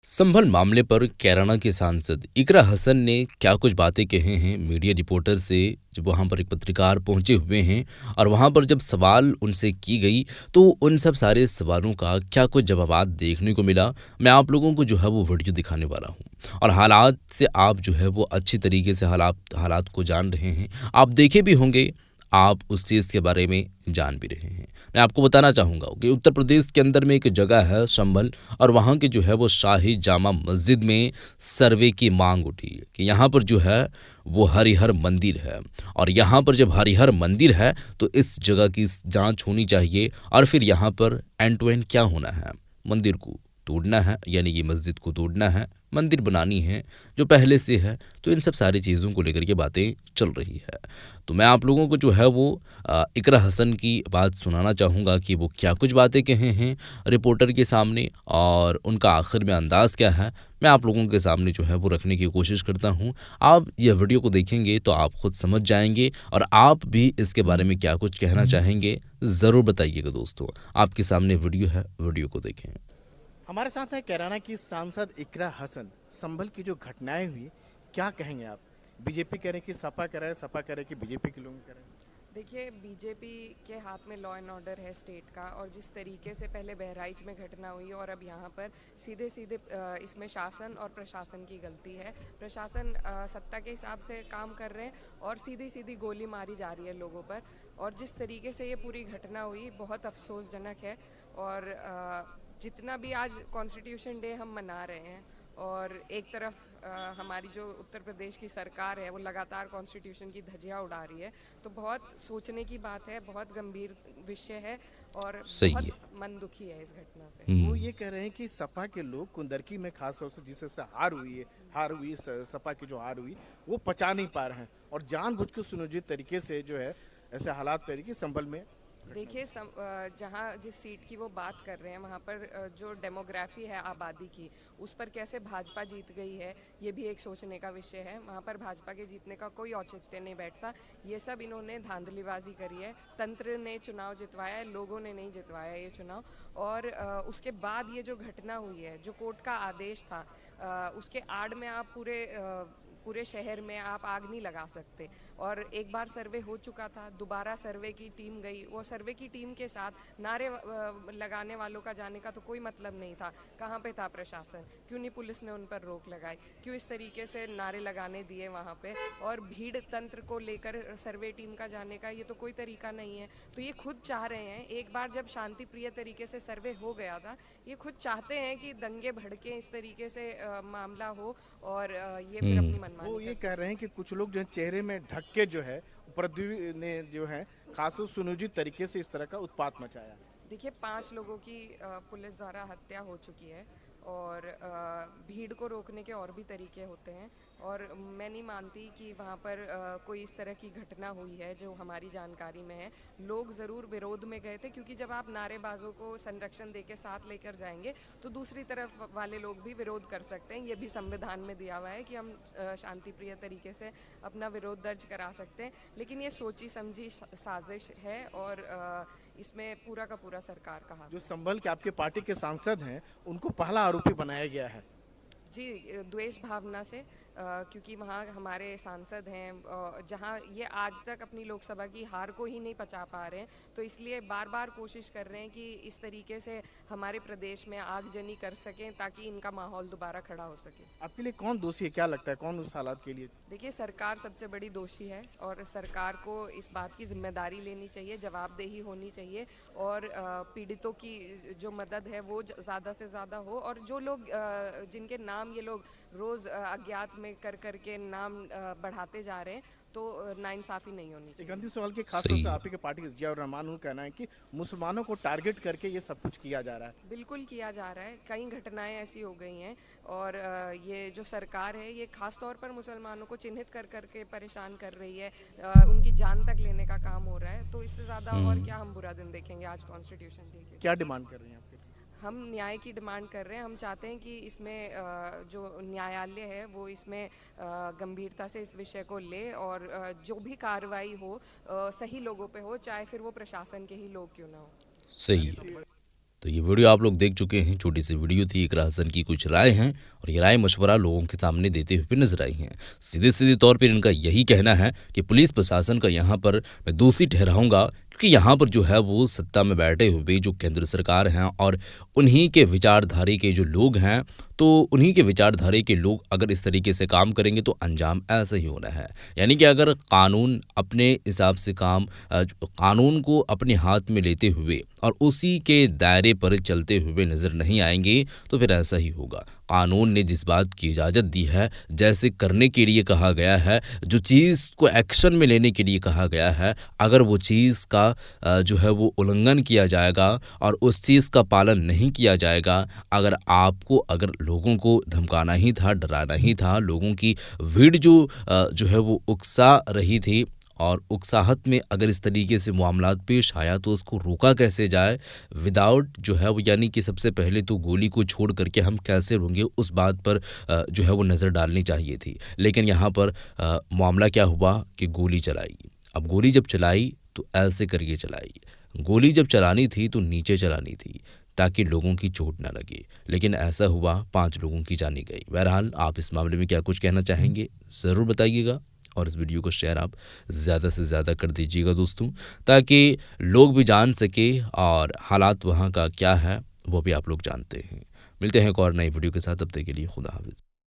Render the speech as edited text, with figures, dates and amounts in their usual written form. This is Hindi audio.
संभल मामले पर कैराना के सांसद इकरा हसन ने क्या कुछ बातें कही हैं मीडिया रिपोर्टर से। जब वहां पर एक पत्रकार पहुंचे हुए हैं और वहां पर जब सवाल उनसे की गई तो उन सब सारे सवालों का क्या कुछ जवाबात देखने को मिला। मैं आप लोगों को जो है वो वीडियो दिखाने वाला हूं और हालात से आप जो है वो अच्छी तरीके से हालात को जान रहे हैं। आप देखे भी होंगे, आप उस चीज़ के बारे में जान भी रहे हैं। मैं आपको बताना चाहूँगा कि उत्तर प्रदेश के अंदर में एक जगह है संभल, और वहाँ की जो है वो शाही जामा मस्जिद में सर्वे की मांग उठी कि यहाँ पर जो है वो हरिहर मंदिर है, और यहाँ पर जब हरिहर मंदिर है तो इस जगह की जांच होनी चाहिए और फिर यहाँ पर एंड टू एंड क्या होना है, मंदिर को तोड़ना है, यानी कि मस्जिद को तोड़ना है, मंदिर बनानी है जो पहले से है। तो इन सब सारी चीज़ों को लेकर के बातें चल रही है। तो मैं आप लोगों को जो है वो इकरा हसन की बात सुनाना चाहूँगा कि वो क्या कुछ बातें कहे हैं रिपोर्टर के सामने और उनका आखिर में अंदाज़ क्या है। मैं आप लोगों के सामने जो है वो रखने की कोशिश करता हूँ। आप यह वीडियो को देखेंगे तो आप खुद समझ जाएंगे और आप भी इसके बारे में क्या कुछ कहना चाहेंगे ज़रूर बताइएगा। दोस्तों, आपके सामने वीडियो है, वीडियो को देखें। हमारे साथ है कैराना की सांसद इकरा हसन। संभल की जो घटनाएं हुई, क्या कहेंगे आप? बीजेपी कह रहे कि सपा कह रहा है, सपा कह रहे कि बीजेपी के लोग कह रहे हैं। देखिए, बीजेपी के हाथ में लॉ एंड ऑर्डर है स्टेट का, और जिस तरीके से पहले बहराइच में घटना हुई और अब यहाँ पर सीधे सीधे इसमें शासन और प्रशासन की गलती है। प्रशासन सत्ता के हिसाब से काम कर रहे हैं और सीधी सीधी गोली मारी जा रही है लोगों पर। और जिस तरीके से ये पूरी घटना हुई बहुत अफसोसजनक है। और जितना भी आज कॉन्स्टिट्यूशन डे हम मना रहे हैं और एक तरफ हमारी जो उत्तर प्रदेश की सरकार है वो लगातार कॉन्स्टिट्यूशन की धज्जियां उड़ा रही है, तो बहुत सोचने की बात है, बहुत गंभीर विषय है और सही बहुत है। मन दुखी है इस घटना से। वो ये कह रहे हैं कि सपा के लोग कुंदरकी में खास तौर से जिससे हार हुई है, सपा की जो हार हुई वो पचा नहीं पा रहे हैं और जानबूझ के सुनियोजित तरीके से जो है ऐसे हालात पैदा कि संभल में देखिए, जहाँ जिस सीट की वो बात कर रहे हैं वहाँ पर जो डेमोग्राफी है आबादी की, उस पर कैसे भाजपा जीत गई है ये भी एक सोचने का विषय है। वहाँ पर भाजपा के जीतने का कोई औचित्य नहीं बैठता। ये सब इन्होंने धांधलीबाजी करी है। तंत्र ने चुनाव जितवाया है, लोगों ने नहीं जितवाया ये चुनाव। और उसके बाद ये जो घटना हुई है, जो कोर्ट का आदेश था, उसके आड़ में आप पूरे शहर में आप आग नहीं लगा सकते। और एक बार सर्वे हो चुका था, दोबारा सर्वे की टीम गई, वो सर्वे की टीम के साथ नारे लगाने वालों का जाने का तो कोई मतलब नहीं था। कहाँ पे था प्रशासन? क्यों नहीं पुलिस ने उन पर रोक लगाई? क्यों इस तरीके से नारे लगाने दिए वहाँ पे? और भीड़ तंत्र को लेकर सर्वे टीम का जाने का ये तो कोई तरीका नहीं है। तो ये खुद चाह रहे हैं, एक बार जब शांति प्रिय तरीके से सर्वे हो गया था, ये खुद चाहते हैं कि दंगे भड़के इस तरीके से मामला हो और ये फिर अपनी मनमानी वो ये कर कह रहे हैं कि कुछ लोग जो है चेहरे में ढक के जो है पृथ्वी ने जो है खासो सुनियोजित तरीके से इस तरह का उत्पात मचाया। देखिए, 5 लोगों की पुलिस द्वारा हत्या हो चुकी है और भीड़ को रोकने के और भी तरीके होते हैं। और मैं नहीं मानती कि वहाँ पर कोई इस तरह की घटना हुई है जो हमारी जानकारी में है। लोग ज़रूर विरोध में गए थे, क्योंकि जब आप नारेबाजों को संरक्षण दे के साथ लेकर जाएंगे तो दूसरी तरफ वाले लोग भी विरोध कर सकते हैं। ये भी संविधान में दिया हुआ है कि हम शांति प्रिय तरीके से अपना विरोध दर्ज करा सकते हैं। लेकिन ये सोची समझी साजिश है और इसमें पूरा का पूरा सरकार का हाथ जो है। संभल के आपके पार्टी के सांसद हैं उनको पहला आरोपी बनाया गया है। जी, द्वेष भावना से, क्योंकि वहाँ हमारे सांसद हैं जहाँ ये आज तक अपनी लोकसभा की हार को ही नहीं पचा पा रहे हैं, तो इसलिए बार बार कोशिश कर रहे हैं कि इस तरीके से हमारे प्रदेश में आगजनी कर सकें ताकि इनका माहौल दोबारा खड़ा हो सके। आपके लिए कौन दोषी है, क्या लगता है कौन उस हालात के लिए? देखिए, सरकार सबसे बड़ी दोषी है और सरकार को इस बात की जिम्मेदारी लेनी चाहिए, जवाबदेही होनी चाहिए और पीड़ितों की जो मदद है वो ज़्यादा से ज़्यादा हो। और जो लोग जिनके नाम ये लोग रोज़ अज्ञात में कर करके नाम बढ़ाते जा रहे हैं, तो नाइंसाफ़ी नहीं होनी एक चाहिए। अंतिम सवाल के खास तौर सही से है। आप ही के पार्टी के जियाउर रहमान उनका कहना है कि मुसलमानों को टारगेट करके ये सब कुछ किया जा रहा है। बिल्कुल किया जा रहा है, कई घटनाएं ऐसी हो गई हैं और ये जो सरकार है ये खास तौर पर मुसलमानों को चिन्हित कर करके परेशान कर रही है। उनकी जान तक लेने का काम हो रहा है, तो इससे ज़्यादा और क्या हम बुरा दिन देखेंगे आज कॉन्स्टिट्यूशन डे के। क्या डिमांड कर रही हैं आपके? हम न्याय की डिमांड कर रहे हैं। हम चाहते हैं कि इसमें जो न्यायालय है वो इसमें गंभीरता से इस विषय को ले और जो भी कार्रवाई हो सही लोगों पे हो, चाहे फिर वो प्रशासन के ही लोग क्यों ना हो। सही है। तो ये वीडियो आप लोग देख चुके हैं, छोटी सी वीडियो थी। इकरा हसन की कुछ राय हैं और ये राय मशवरा लोगों के सामने देते हुए नजर आई हैं। सीधे सीधे तौर पर इनका यही कहना है कि पुलिस प्रशासन का यहाँ पर मैं दोषी ठहराऊंगा, क्योंकि यहाँ पर जो है वो सत्ता में बैठे हुए जो केंद्र सरकार हैं और उन्हीं के विचारधारे के जो लोग हैं, तो उन्हीं के विचारधारे के लोग अगर इस तरीके से काम करेंगे तो अंजाम ऐसा ही होना है। यानी कि अगर कानून अपने हिसाब से कानून को अपने हाथ में लेते हुए और उसी के दायरे पर चलते हुए नजर नहीं आएंगे तो फिर ऐसा ही होगा। कानून ने जिस बात की इजाज़त दी है, जैसे करने के लिए कहा गया है, जो चीज़ को एक्शन में लेने के लिए कहा गया है, अगर वो चीज़ का जो है वो उल्लंघन किया जाएगा और उस चीज़ का पालन नहीं किया जाएगा, अगर लोगों को धमकाना ही था, डराना ही था, लोगों की भीड़ जो है वो उकसा रही थी और उकसाहट में अगर इस तरीके से मामलात पेश आया तो उसको रोका कैसे जाए विदाउट जो है वो, यानी कि सबसे पहले तो गोली को छोड़ करके हम कैसे रोकेंगे उस बात पर जो है वो नज़र डालनी चाहिए थी। लेकिन यहाँ पर मामला क्या हुआ कि गोली चलाई। अब गोली जब चलाई तो ऐसे करके चलाई। गोली जब चलानी थी तो नीचे चलानी थी ताकि लोगों की चोट ना लगे, लेकिन ऐसा हुआ 5 लोगों की जानी गई। बहरहाल आप इस मामले में क्या कुछ कहना चाहेंगे ज़रूर बताइएगा और इस वीडियो को शेयर आप ज़्यादा से ज़्यादा कर दीजिएगा दोस्तों, ताकि लोग भी जान सके और हालात वहाँ का क्या है वो भी आप लोग जानते हैं। मिलते हैं एक और नई वीडियो के साथ, तब तक के लिए खुदा हाफिज़।